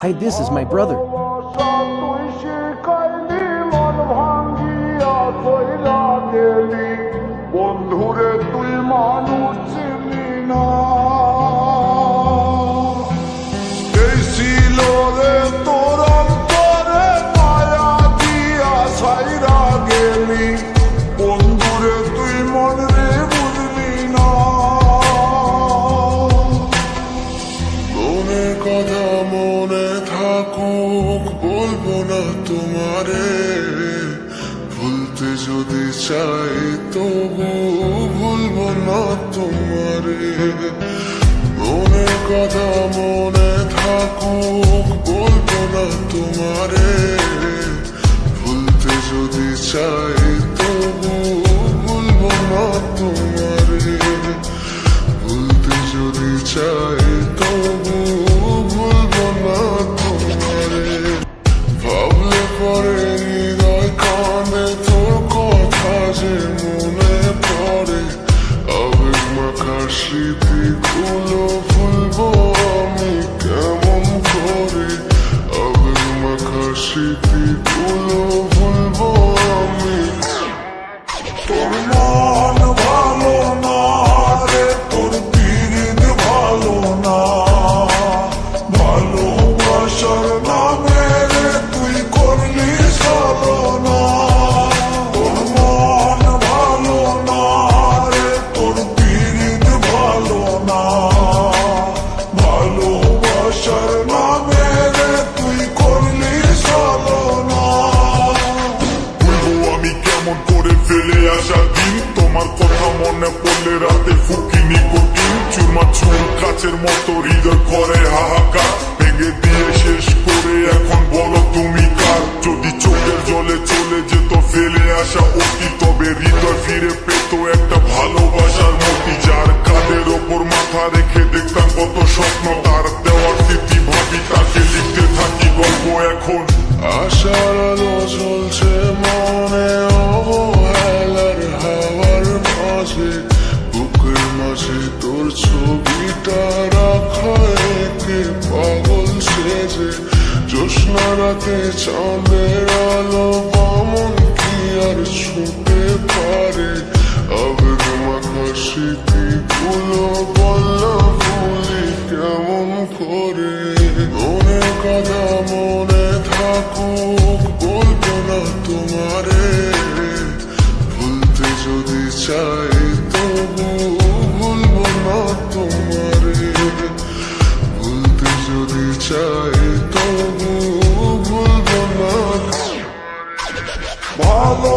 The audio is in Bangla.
Hi, this is my brother. বন্ধুরে তুই মানুষ চিনি না এই ছিল রে তোর অন্তরে মায়া দিয়া ছাইরা গেলি বন্ধুরে তুই মন রে বুঝলি না মনের কথা মনে থাকুক বলবো না তোমারে ভুলতে যদি চাই তবু ভুলবো না তোমারে মনের কথা মনে থাকুক বলবো না তোমারে ভুলতে যদি চাই তবু ভুলবো না তোমারে ভুলতে যদি চাই তবু ভুলবো না তোমারে ভাবলে পরে হৃদয় কাঁদে তোর কথা যে মনে পড়ে আবেগ মাখা স্মৃতিগুলো ভুলবো আমি কেমন করে আবেগ মাখা স্মৃতিগুলো ভুলবো আমি তোর মন ভালো না রে তোর পীড়িত ভালো না ভালোবাসার নামে রে তুই করলি ছলনা তোর মন ভালো না রে তোর পীড়িত ভালো না ভালোবাসার নামে রে তুই করলি ছলনা বলবো আমি কেমন করে ফেলে আসা দিন তোমার কথা মনে পড়লে রাতে ফুকি নিকোটিন চুরমা চুল কাচের মতো হৃদয় করে হাহাকার ভেঙে দিয়ে শেষ করে এখন বলো তুমি কার যদি চোখের জলে চলে যেত ফেলে আসা অতি তবে হৃদয় ফিরে পেত একটা ভালোবাসার মতি যার কাঁধের ওপর মাথা রেখে দেখতাম কত স্বপ্ন তার দেওয়ার স্মৃতি ভাবি তাকে লিখতে থাকি গল্প এখন আশার আলো জ্বলছে মনে অবহেলার হাওয়ার মাঝে বুকের মাঝে তোর ছবিটা রাখা একে পাগল সেজে জ্যোৎস্না রাতে চাঁদের আলো বামন কি আর ছুটে পারে আবেগ মাখা স্মৃতিগুলো বললা ভুলি কেমন করে মনের কথা মনে থাকুক বলবো না তোমারে ভুলতে যদি চাই তবু ভুলবো না তোমারে ভুলতে যদি চাই তবু ভুলবো না ভালো